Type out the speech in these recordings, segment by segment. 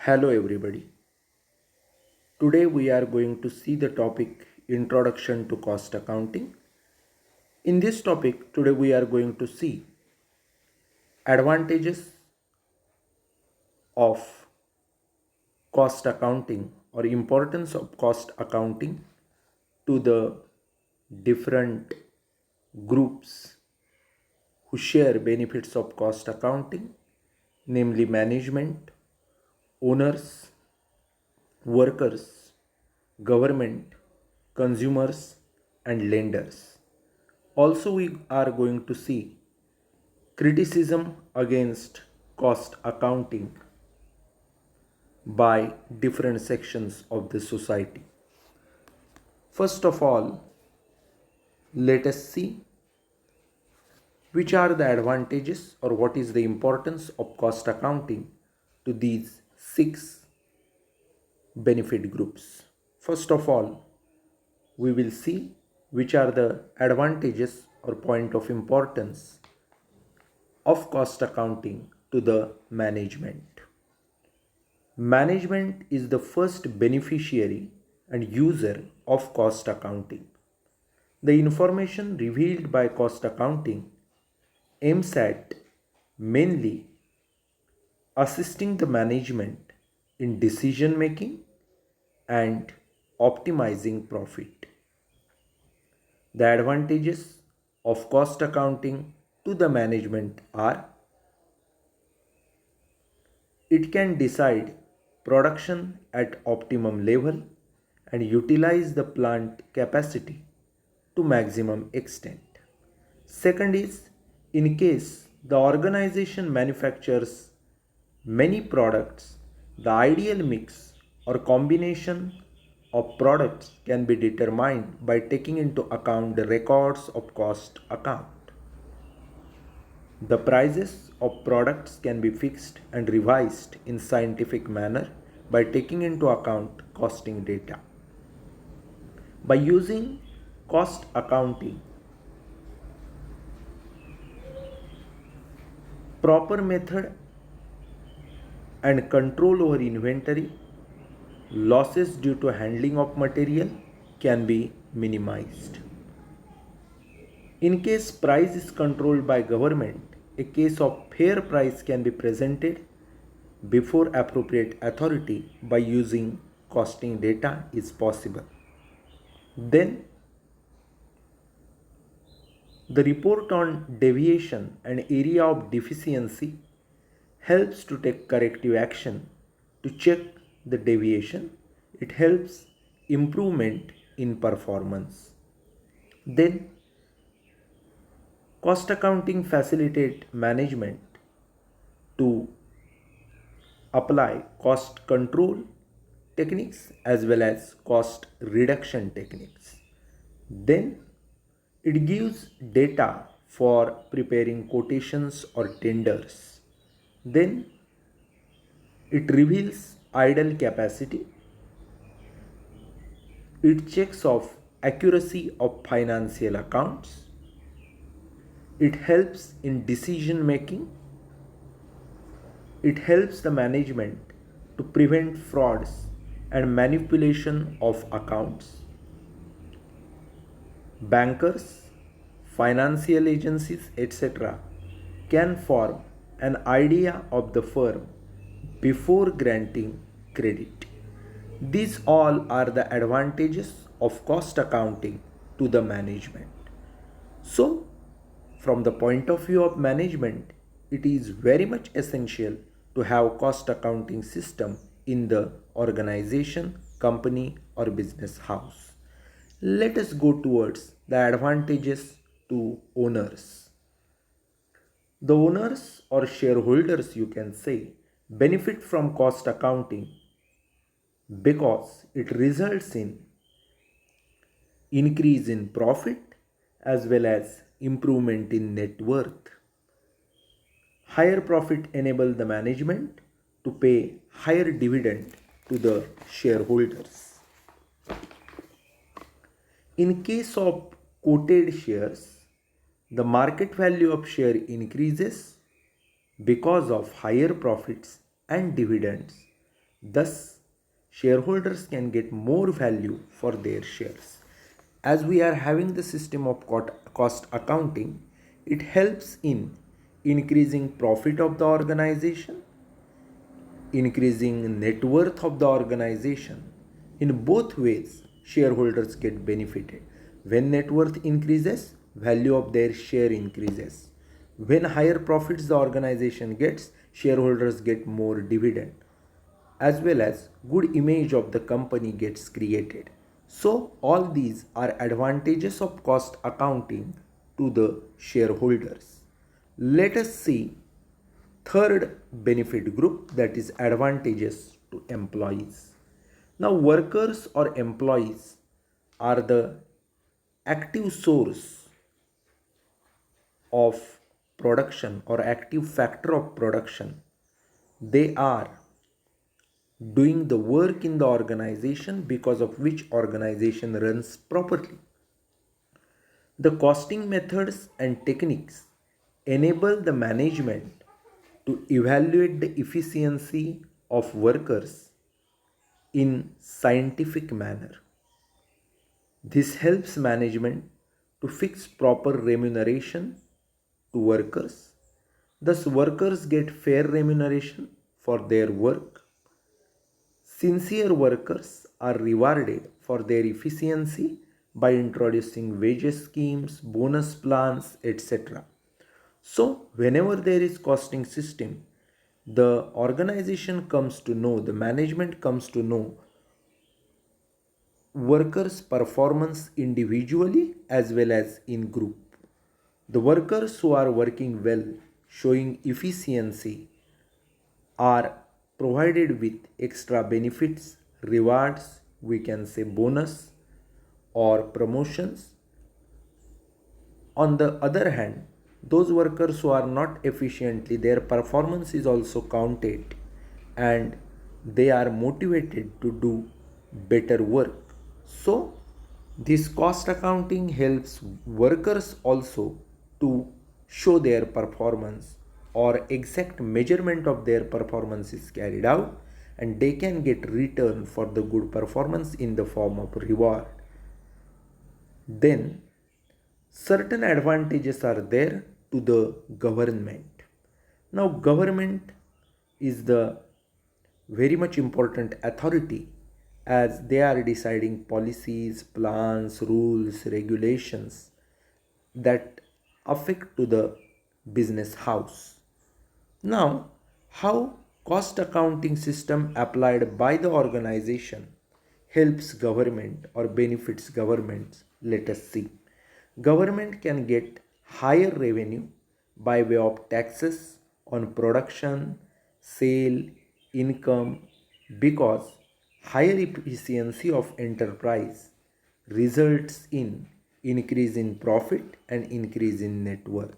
Hello everybody. Today we are going to see the topic Introduction to Cost Accounting. In this topic today we are going to see advantages of cost accounting or importance of cost accounting to the different groups who share benefits of cost accounting, namely management, owners, workers, government, consumers, and lenders. Also, we are going to see criticism against cost accounting by different sections of the society. First of all, let us see which are the advantages or what is the importance of cost accounting to these six benefit groups. First of all, we will see which are the advantages or point of importance of cost accounting to the management. Management is the first beneficiary and user of cost accounting. The information revealed by cost accounting aims at mainly assisting the management in decision making and optimizing profit. The advantages of cost accounting to the management are: it can decide production at optimum level and utilize the plant capacity to maximum extent. Second is, in case the organization manufactures many products, the ideal mix or combination of products can be determined by taking into account the records of cost account. The prices of products can be fixed and revised in scientific manner by taking into account costing data. By using cost accounting, proper method and control over inventory, losses due to handling of material can be minimized. In case price is controlled by government, a case of fair price can be presented before appropriate authority by using costing data is possible. Then the report on deviation and area of deficiency helps to take corrective action to check the deviation. It helps improvement in performance. Then cost accounting facilitate management to apply cost control techniques as well as cost reduction techniques. Then it gives data for preparing quotations or tenders. Then it reveals idle capacity. It checks of accuracy of financial accounts. It helps in decision making. It helps the management to prevent frauds and manipulation of accounts. Bankers, financial agencies, etc. can form an idea of the firm before granting credit. These all are the advantages of cost accounting to the management. So, from the point of view of management, it is very much essential to have cost accounting system in the organization, company or business house. Let us go towards the advantages to owners. The owners or shareholders, you can say, benefit from cost accounting because it results in increase in profit as well as improvement in net worth. Higher profit enable the management to pay higher dividend to the shareholders. In case of quoted shares, the market value of share increases because of higher profits and dividends Thus, shareholders can get more value for their shares. As we are having the system of cost accounting, it helps in increasing profit of the organization, increasing net worth of the organization. In both ways, shareholders get benefited. When net worth increases, value of their share increases. When higher profits the organization gets, shareholders get more dividend, as well as good image of the company gets created. So all these are advantages of cost accounting to the shareholders. Let us see third benefit group, that is advantages to employees. Now workers or employees are the active source of production or active factor of production. They are doing the work in the organization because of which organization runs properly. The costing methods and techniques enable the management to evaluate the efficiency of workers in scientific manner. This helps management to fix proper remuneration to workers. Thus, workers get fair remuneration for their work. Sincere workers are rewarded for their efficiency by introducing wages schemes, bonus plans, etc. So, whenever there is costing system, the organization comes to know, the management comes to know workers' performance individually as well as in group. The workers who are working well, showing efficiency, are provided with extra benefits, rewards, we can say bonus or promotions. On the other hand, those workers who are not efficiently, their performance is also counted and they are motivated to do better work. So, this cost accounting helps workers also to show their performance, or exact measurement of their performance is carried out, and they can get return for the good performance in the form of reward. Then certain advantages are there to the government. Now government is the very much important authority, as they are deciding policies, plans, rules, regulations that affect to the business house. Now, how cost accounting system applied by the organization helps government or benefits governments? Let us see. Government can get higher revenue by way of taxes on production, sale, income, because higher efficiency of enterprise results in increase in profit and increase in net worth.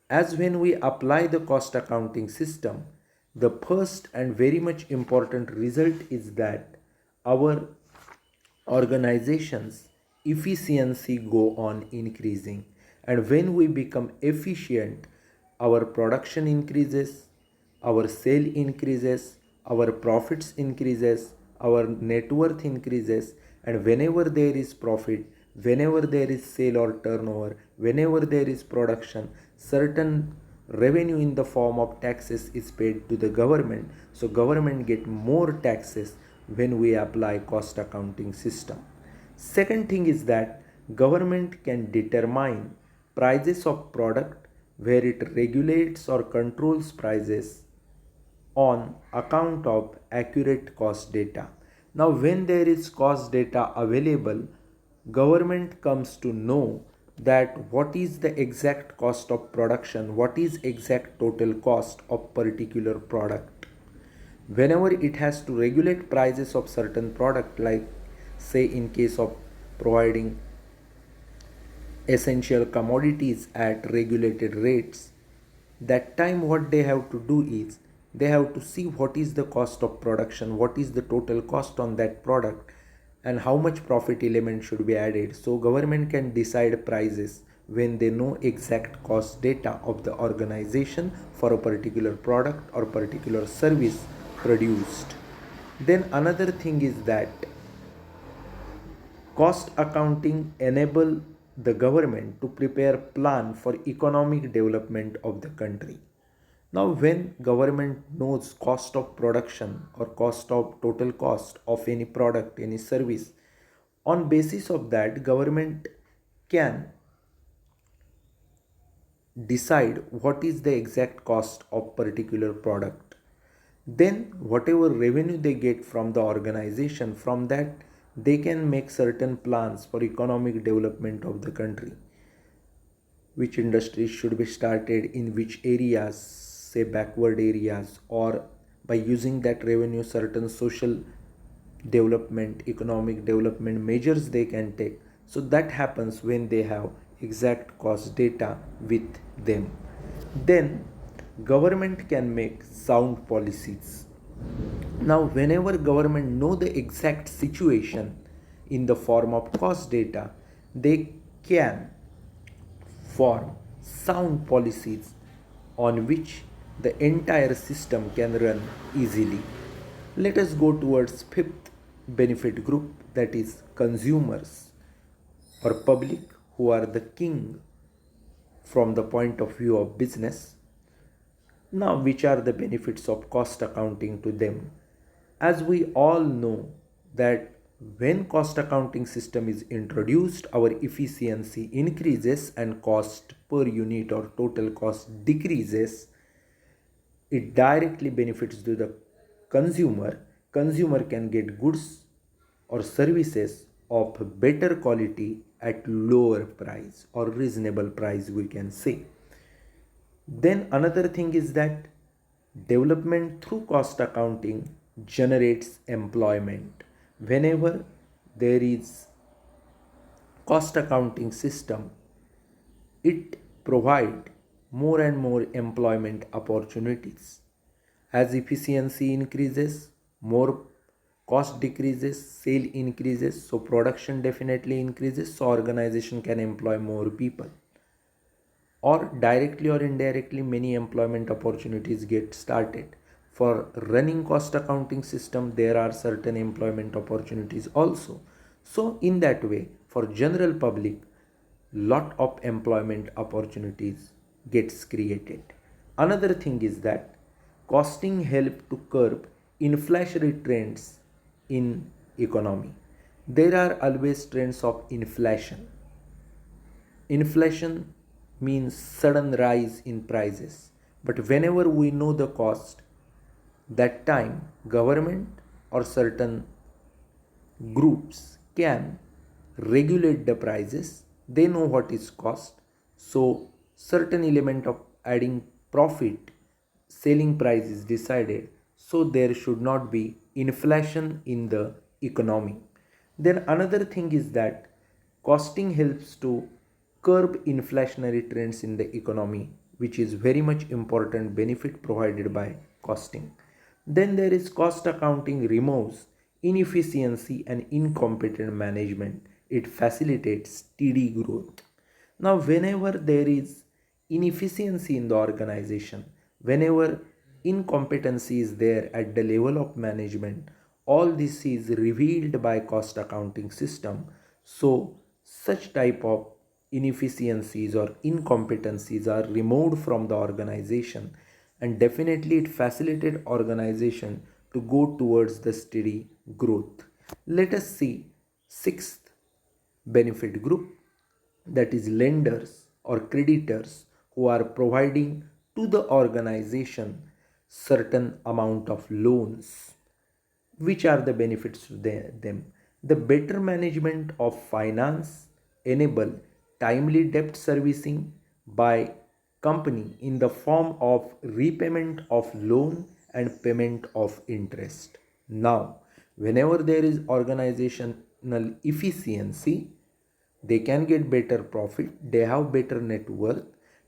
As when we apply the cost accounting system, the first and very much important result is that our organizations efficiency go on increasing, and when we become efficient, our production increases, our sale increases, our profits increases, our net worth increases. And whenever there is profit, whenever there is sale or turnover, whenever there is production, certain revenue in the form of taxes is paid to the government. So government get more taxes when we apply cost accounting system. Second thing is that government can determine prices of product, where it regulates or controls prices on account of accurate cost data. Now when there is cost data available, government comes to know that what is the exact cost of production, what is exact total cost of particular product. Whenever it has to regulate prices of certain product, like say in case of providing essential commodities at regulated rates, that time what they have to do is they have to see what is the cost of production, what is the total cost on that product, and how much profit element should be added. So government can decide prices when they know exact cost data of the organization for a particular product or particular service produced. Then another thing is that cost accounting enable the government to prepare plan for economic development of the country. Now when government knows cost of production or cost of total cost of any product, any service, on basis of that government can decide what is the exact cost of particular product. Then whatever revenue they get from the organization, from that they can make certain plans for economic development of the country, which industries should be started in which areas, say backward areas, or by using that revenue certain social development, economic development measures they can take. So that happens when they have exact cost data with them. Then government can make sound policies. Now whenever government know the exact situation in the form of cost data, they can form sound policies on which the entire system can run easily. Let us go towards fifth benefit group, that is consumers or public, who are the king from the point of view of business. Now, which are the benefits of cost accounting to them? As we all know that when cost accounting system is introduced, our efficiency increases and cost per unit or total cost decreases. It directly benefits to the consumer. Consumer can get goods or services of better quality at lower price or reasonable price, we can say. Then another thing is that development through cost accounting generates employment. Whenever there is cost accounting system, it provide more and more employment opportunities. As efficiency increases, more cost decreases, sale increases, so production definitely increases, so organization can employ more people, or directly or indirectly many employment opportunities get started. For running cost accounting system there are certain employment opportunities also. So in that way for general public lot of employment opportunities gets created. Another thing is that costing help to curb inflationary trends in economy. There are always trends of inflation. Inflation means sudden rise in prices. But whenever we know the cost, that time government or certain groups can regulate the prices. They know what is cost. So certain element of adding profit, selling price is decided. So there should not be inflation in the economy. Then another thing is that costing helps to curb inflationary trends in the economy, which is very much important benefit provided by costing. Then there is cost accounting removes inefficiency and incompetent management. It facilitates steady growth. Now, whenever there is inefficiency in the organization, whenever incompetency is there at the level of management, all this is revealed by cost accounting system. So such type of inefficiencies or incompetencies are removed from the organization, and definitely it facilitated organization to go towards the steady growth. Let us see sixth benefit group, that is lenders or creditors, who are providing to the organization certain amount of loans. Which are the benefits to them? The better management of finance enable timely debt servicing by company in the form of repayment of loan and payment of interest. Now, whenever there is organizational efficiency, they can get better profit, they have better net worth,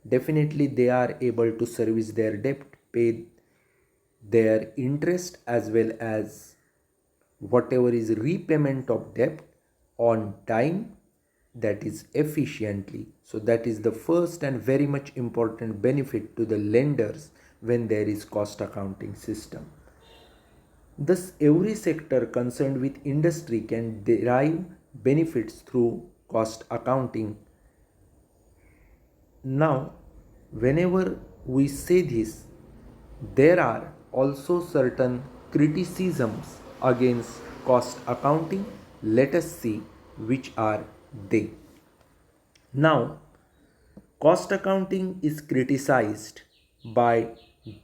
definitely they are able to service their debt, pay their interest as well as whatever is repayment of debt on time, that is efficiently. So that is the first and very much important benefit to the lenders when there is cost accounting system. Thus, every sector concerned with industry can derive benefits through cost accounting. Now, whenever we say this, there are also certain criticisms against cost accounting. Let us see which are they. Now, cost accounting is criticized by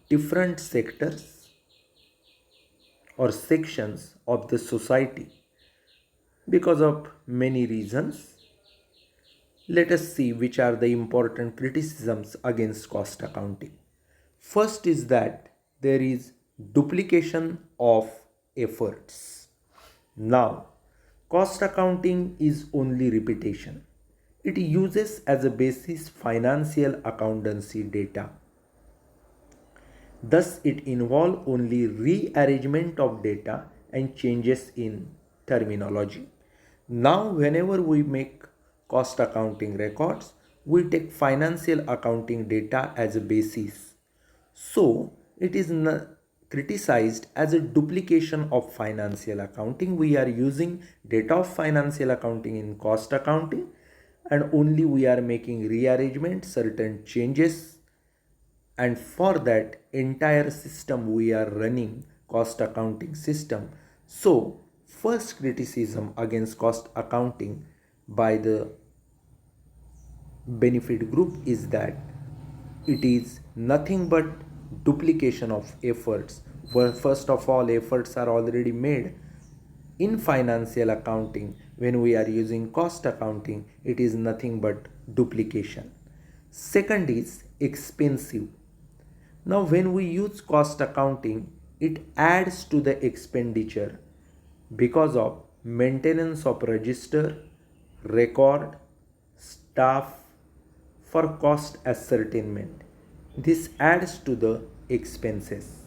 different sectors or sections of the society because of many reasons. Let us see which are the important criticisms against cost accounting. First is that there is duplication of efforts. Now, cost accounting is only repetition. It uses as a basis financial accountancy data. Thus, it involves only rearrangement of data and changes in terminology. Now, whenever we make cost accounting records, we take financial accounting data as a basis. So, it is criticized as a duplication of financial accounting. We are using data of financial accounting in cost accounting, and only we are making rearrangement, certain changes, and for that entire system we are running cost accounting system. So first criticism against cost accounting by the benefit group is that it is nothing but duplication of efforts, where first of all efforts are already made in financial accounting. When we are using cost accounting, it is nothing but duplication. Second is expensive. Now, when we use cost accounting, it adds to the expenditure because of maintenance of register, record, staff for cost ascertainment. This adds to the expenses.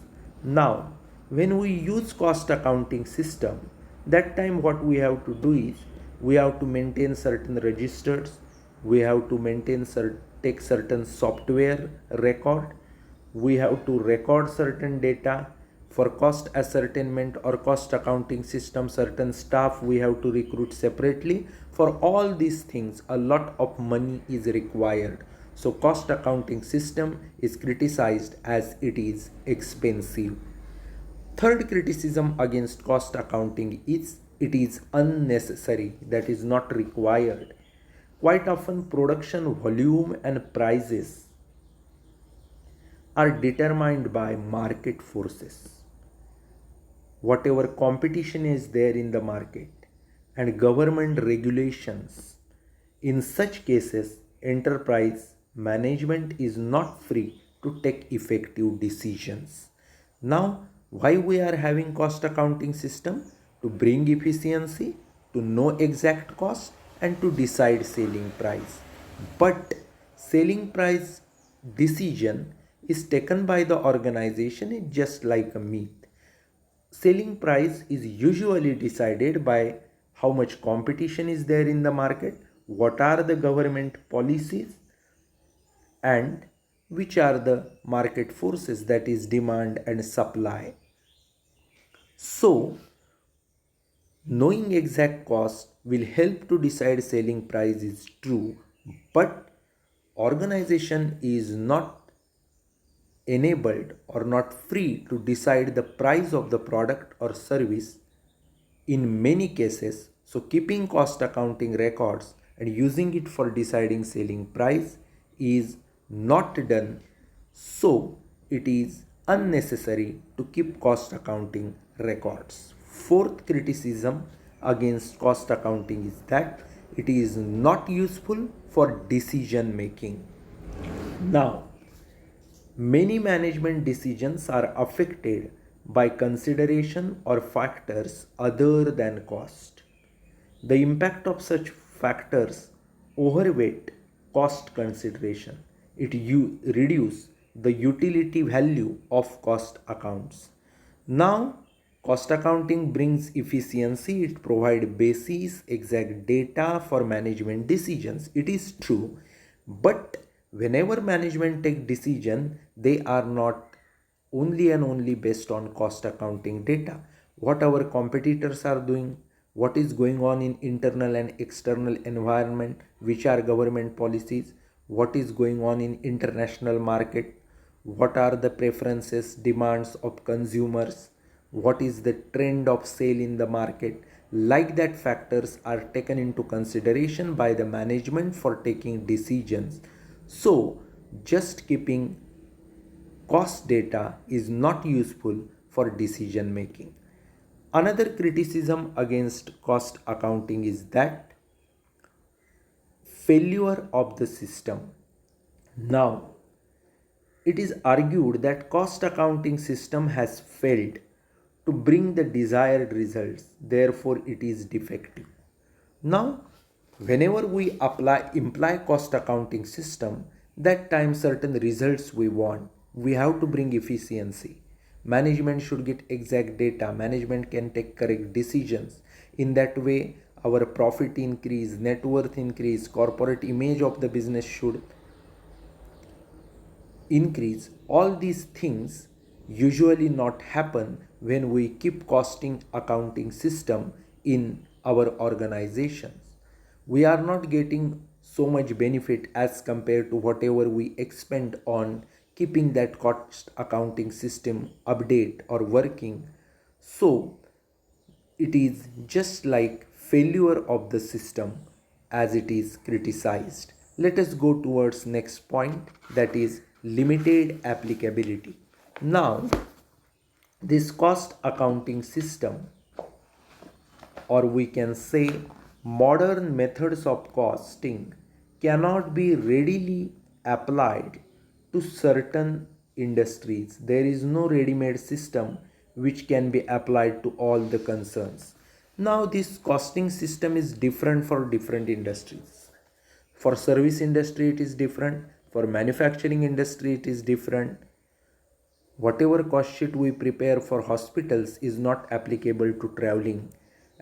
Now, when we use cost accounting system, that time what we have to do is we have to maintain certain registers, we have to take certain software record, we have to record certain data for cost ascertainment or cost accounting system. Certain staff we have to recruit separately. For all these things a lot of money is required, so cost accounting system is criticized as it is expensive. Third criticism against cost accounting is it is unnecessary, that is not required. Quite often production volume and prices are determined by market forces. Whatever competition is there in the market and government regulations, in such cases, enterprise management is not free to take effective decisions. Now, why we are having cost accounting system? To bring efficiency, to know exact cost, and to decide selling price. But selling price decision is taken by the organization, it's just like a meat. Selling price is usually decided by how much competition is there in the market, what are the government policies, and which are the market forces, that is demand and supply. So, knowing exact cost will help to decide selling price is true, but organization is not enabled or not free to decide the price of the product or service in many cases. So keeping cost accounting records and using it for deciding selling price is not done, so it is unnecessary to keep cost accounting records. Fourth criticism against cost accounting is that it is not useful for decision making. Now, many management decisions are affected by consideration or factors other than cost. The impact of such factors overweight cost consideration. It reduce the utility value of cost accounts. Now, cost accounting brings efficiency. It provides basis, exact data for management decisions. It is true, but whenever management take decision, they are not only and only based on cost accounting data, what our competitors are doing, what is going on in internal and external environment, which are government policies, what is going on in international market, what are the preferences, demands of consumers, what is the trend of sale in the market. Like that, factors are taken into consideration by the management for taking decisions. So just keeping cost data is not useful for decision making. Another criticism against cost accounting is that failure of the system. Now, it is argued that cost accounting system has failed to bring the desired results, therefore it is defective. Now, whenever we imply cost accounting system, that time certain results we want, we have to bring efficiency. Management should get exact data. Management can take correct decisions. In that way, our profit increase, net worth increase, corporate image of the business should increase. All these things usually not happen when we keep costing accounting system in our organizations. We are not getting so much benefit as compared to whatever we expend on keeping that cost accounting system update or working. So it is just like failure of the system as it is criticized. Let us go towards next point, that is limited applicability. Now this cost accounting system, or we can say modern methods of costing, cannot be readily applied to certain industries. There is no ready-made system which can be applied to all the concerns. Now this costing system is different for different industries. For service industry it is different, for manufacturing industry it is different. Whatever cost sheet we prepare for hospitals is not applicable to traveling,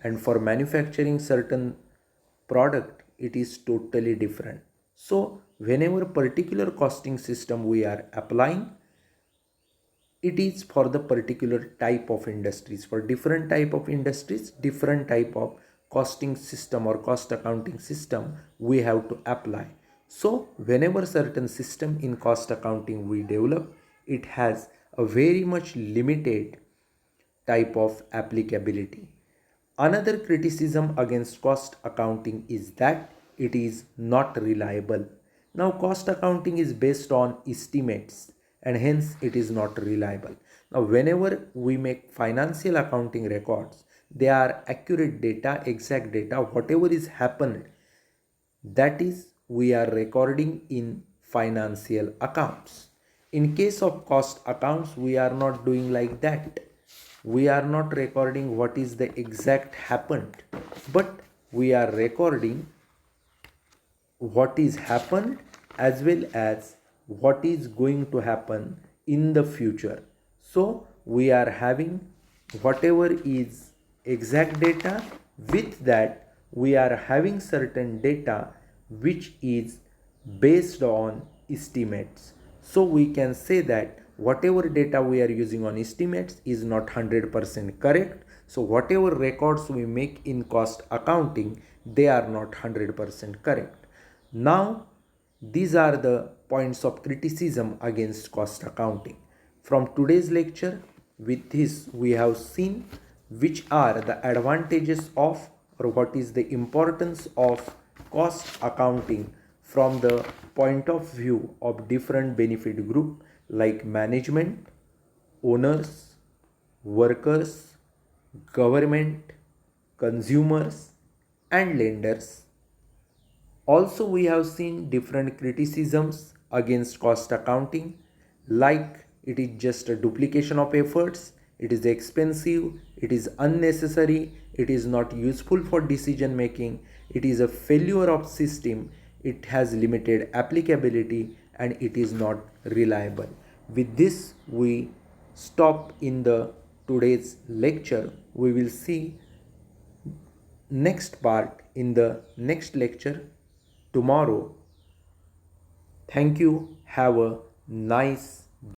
and for manufacturing certain product it is totally different. So whenever particular costing system we are applying, it is for the particular type of industries. For different type of industries, different type of costing system or cost accounting system we have to apply. So whenever certain system in cost accounting we develop, it has a very much limited type of applicability. Another criticism against cost accounting is that it is not reliable. Now cost accounting is based on estimates and hence it is not reliable. Now whenever we make financial accounting records, they are accurate data, exact data, whatever is happened, that is we are recording in financial accounts. In case of cost accounts, we are not doing like that. We are not recording what is the exact happened, but we are recording what is happened as well as what is going to happen in the future. So we are having whatever is exact data, with that we are having certain data which is based on estimates. So we can say that whatever data we are using on estimates is not 100% correct. So whatever records we make in cost accounting, they are not 100% correct. Now these are the points of criticism against cost accounting. From today's lecture, with this we have seen which are the advantages of, or what is the importance of cost accounting from the point of view of different benefit group like management, owners, workers, government, consumers and lenders. Also we have seen different criticisms against cost accounting, like it is just a duplication of efforts, it is expensive, it is unnecessary, it is not useful for decision making, it is a failure of system, it has limited applicability and it is not reliable. With this we stop in the today's lecture. We will see next part in the next lecture tomorrow. Thank you. Have a nice